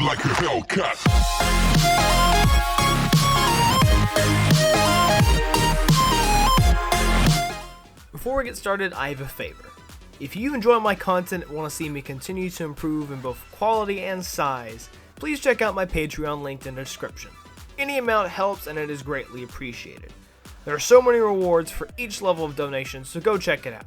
like a Hellcat. Before we get started, I have a favor. If you enjoy my content and want to see me continue to improve in both quality and size, please check out my Patreon linked in the description. Any amount helps and it is greatly appreciated. There are so many rewards for each level of donation, so go check it out.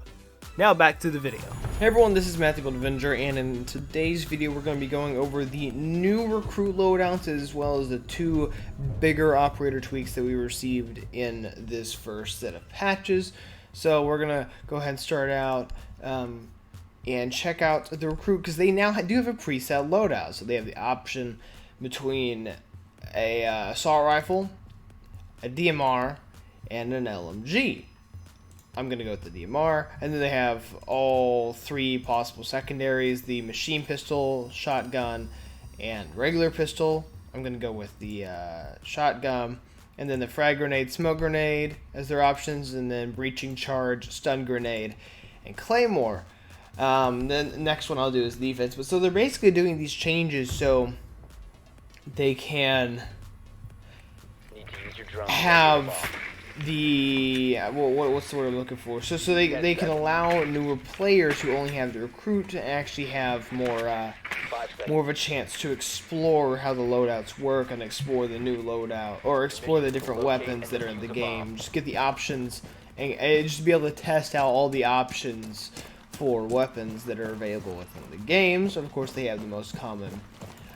Now back to the video. Hey everyone, this is EmeraldAvengerG, and in today's video we're going to be going over the new recruit loadouts as well as the two bigger operator tweaks that we received in this first set of patches. So we're going to go ahead and start out and check out the recruit, because they now do have a preset loadout. So they have the option between a assault rifle, a DMR, and an LMG. I'm going to go with the DMR, and then they have all three possible secondaries: the machine pistol, shotgun, and regular pistol. I'm going to go with the shotgun, and then the frag grenade, smoke grenade as their options, and then breaching charge, stun grenade, and claymore. Then the next one I'll do is defense. But so they're basically doing these changes so they can have the what's the word I'm looking for? So they can allow newer players who only have the recruit to actually have more of a chance to explore how the loadouts work and explore the new loadout, or explore the different weapons that are in the game. Just get the options and just be able to test out all the options for weapons that are available within the games. Of course, they have the most common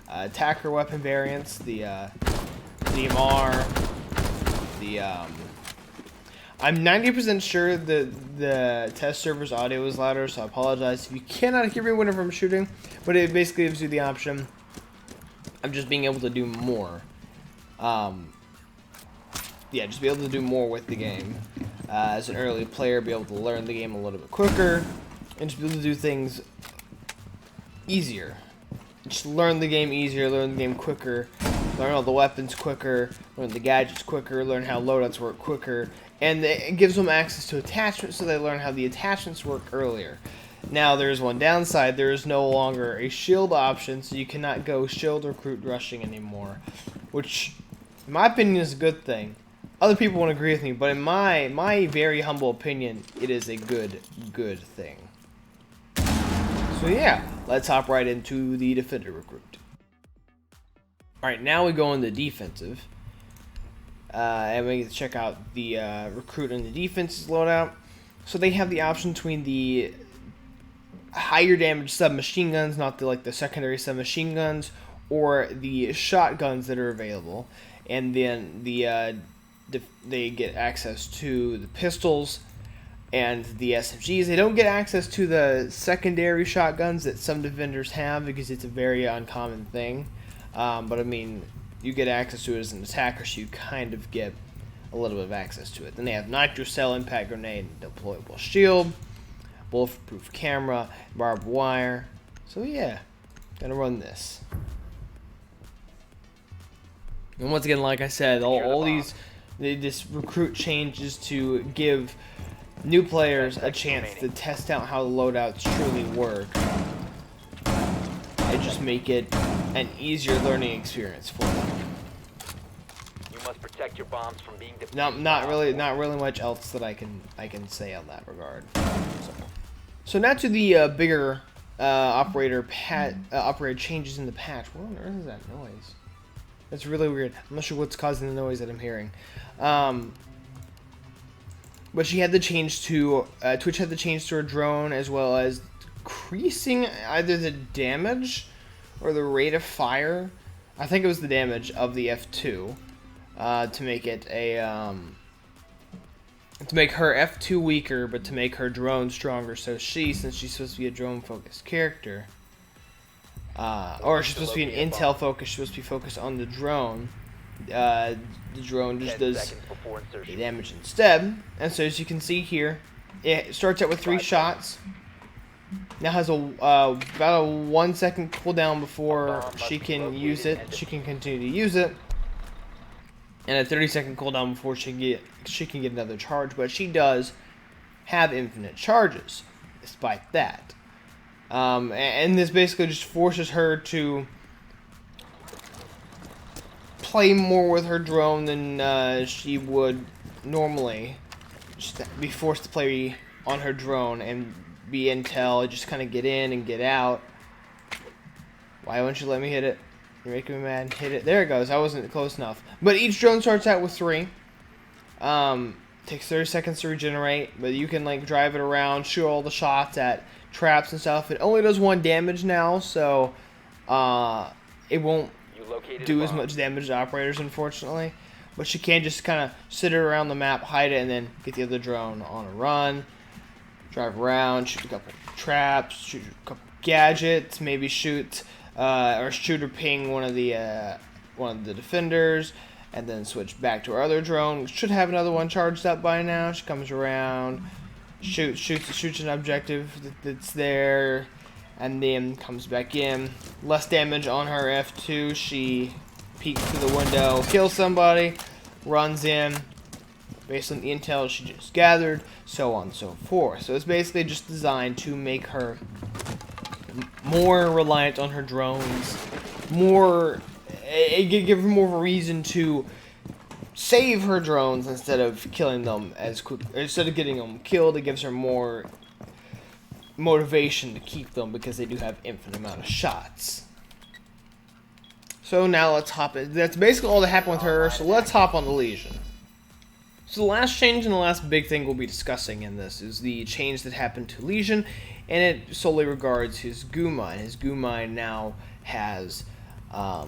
attacker weapon variants: the DMR, the I'm 90% sure that the test server's audio is louder, so I apologize if you cannot hear me whenever I'm shooting, but it basically gives you the option of just being able to do more. Yeah, just be able to do more with the game. As an early player, be able to learn the game a little bit quicker, and just be able to do things easier. Just learn the game easier, learn the game quicker, learn all the weapons quicker, learn the gadgets quicker, learn how loadouts work quicker, and it gives them access to attachments, so they learn how the attachments work earlier. Now, there's one downside: there is no longer a shield option, so you cannot go shield recruit rushing anymore, which, in my opinion, is a good thing. Other people won't agree with me, but in my very humble opinion, it is a good thing. So yeah, let's hop right into the defender recruit. Alright, now we go on the defensive. And we get to check out the recruit and the defense's loadout. So they have the option between the higher damage submachine guns, not the secondary submachine guns, or the shotguns that are available. And then they get access to the pistols and the SMGs. They don't get access to the secondary shotguns that some defenders have, because it's a very uncommon thing. But I mean, you get access to it as an attacker, so you kind of get a little bit of access to it. Then they have nitro cell, impact grenade, deployable shield, bulletproof camera, barbed wire. So yeah, gonna run this. And once again, like I said, all these this recruit changes to give new players a chance to test out how the loadouts truly work, and just make it an easier learning experience for them. You must protect your bombs from being Not really much else that I can say on that regard. So now to the bigger operator changes in the patch. What on earth is that noise? That's really weird. I'm not sure what's causing the noise that I'm hearing. But she had the change to Twitch had the change to her drone, as well as increasing either the damage or the rate of fire. I think it was the damage of the F2 to make it to make her F2 weaker, but to make her drone stronger. So since she's supposed to be a drone focused character, or she's supposed to be an intel focus, she's supposed to be focused on the drone. The drone just does the damage instead. And so as you can see here, it starts out with 3 shots. Now has about a 1 second cooldown before she can use it. She can continue to use it, and a 30-second cooldown before she can get another charge. But she does have infinite charges, despite that. And this basically just forces her to play more with her drone than she would normally. Just be forced to play on her drone and be intel, just kind of get in and get out. Why won't you let me hit it? You're making me mad. Hit it. There it goes. I wasn't close enough. But each drone starts out with 3. Takes 30 seconds to regenerate, but you can like drive it around, shoot all the shots at traps and stuff. It only does 1 damage now, so it won't do as much damage to operators, unfortunately. But you can just kind of sit it around the map, hide it, and then get the other drone on a run. Drive around, shoot a couple traps, shoot a couple gadgets, maybe shoot or ping one of the defenders, and then switch back to our other drone. We should have another one charged up by now. She comes around, shoots an objective that's there, and then comes back in. Less damage on her F2. She peeks through the window, kills somebody, runs in based on the intel she just gathered, so on and so forth. So it's basically just designed to make her more reliant on her drones, give her more of a reason to save her drones instead of killing them as quick. Instead of getting them killed, it gives her more motivation to keep them because they do have infinite amount of shots. So now let's hop in. That's basically all that happened with her. So let's hop on the Lesion. So the last change and the last big thing we'll be discussing in this is the change that happened to Lesion, and it solely regards his goo mine. His goo mine now has a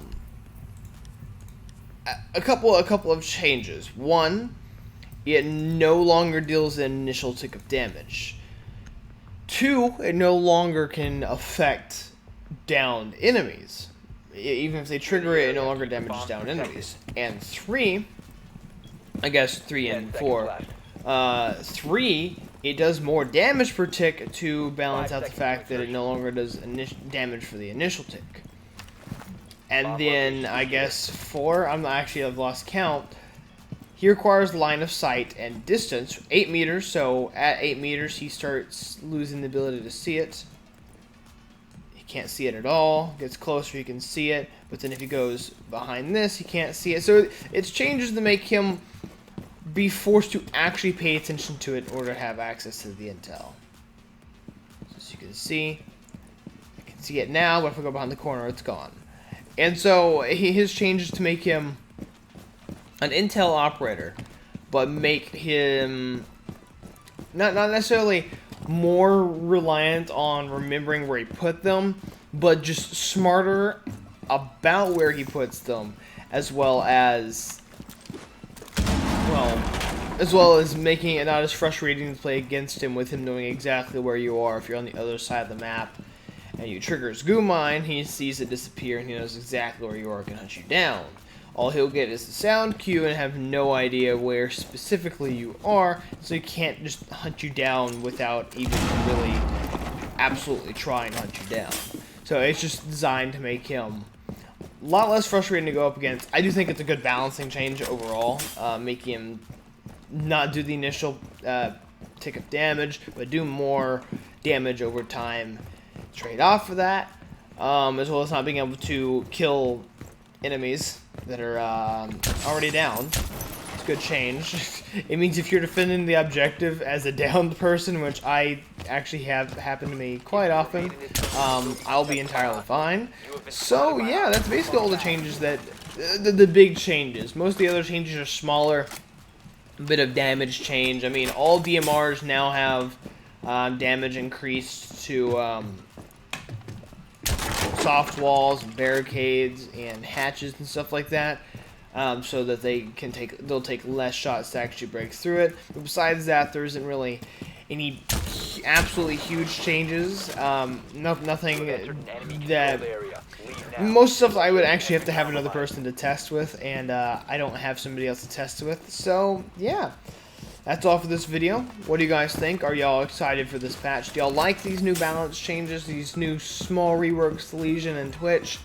couple of changes. One, it no longer deals an initial tick of damage. 2, it no longer can affect downed enemies. Even if they trigger it, it no longer damages downed enemies. And 3, I guess 3 and 4. 3, it does more damage per tick to balance out the fact that it no longer does damage for the initial tick. And then I guess 4, I've lost count. He requires line of sight and distance, 8 meters. So at 8 meters, he starts losing the ability to see it. He can't see it at all. Gets closer, he can see it. But then if he goes behind this, he can't see it. So it's changes to make him be forced to actually pay attention to it in order to have access to the intel. So as you can see, I can see it now, but if I go behind the corner, it's gone. And so his changes to make him an intel operator, but make him not necessarily more reliant on remembering where he put them, but just smarter about where he puts them, as well as making it not as frustrating to play against him with him knowing exactly where you are if you're on the other side of the map and you trigger his goo mine, he sees it disappear and he knows exactly where you are and can hunt you down. All he'll get is the sound cue and have no idea where specifically you are, so he can't just hunt you down without even really absolutely trying to hunt you down. So it's just designed to make him a lot less frustrating to go up against. I do think it's a good balancing change overall, making him not do the initial tick of damage, but do more damage over time. Trade off for that, as well as not being able to kill enemies that are already down. It's a good change. It means if you're defending the objective as a downed person, which I actually have happened to me quite often, I'll be entirely fine. So yeah, that's basically all the changes that the big changes. Most of the other changes are smaller. A bit of damage change. I mean, all DMRs now have damage increased to soft walls, and barricades, and hatches and stuff like that, so that they'll take less shots to actually break through it. But besides that, there isn't really any absolutely huge changes. Nothing that. Most stuff I would actually have to have another person to test with, and I don't have somebody else to test with. So yeah, that's all for this video. What do you guys think? Are y'all excited for this patch? Do y'all like these new balance changes, these new small reworks to Lesion and Twitch?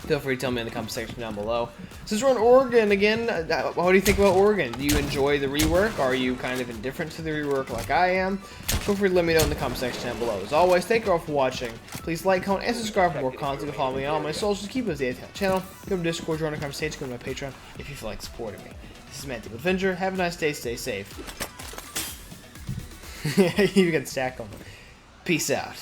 Feel free to tell me in the comment section down below. Since we're in Oregon again, what do you think about Oregon? Do you enjoy the rework? Are you kind of indifferent to the rework like I am? Feel free to let me know in the comment section down below. As always, thank you all for watching. Please like, comment, and subscribe for more content. Follow me on all my socials. Keep up to date with the channel. Go to Discord, join the conversation, go to my Patreon if you feel like supporting me. This is Untitled Avenger. Have a nice day. Stay safe. You can stack them. Peace out.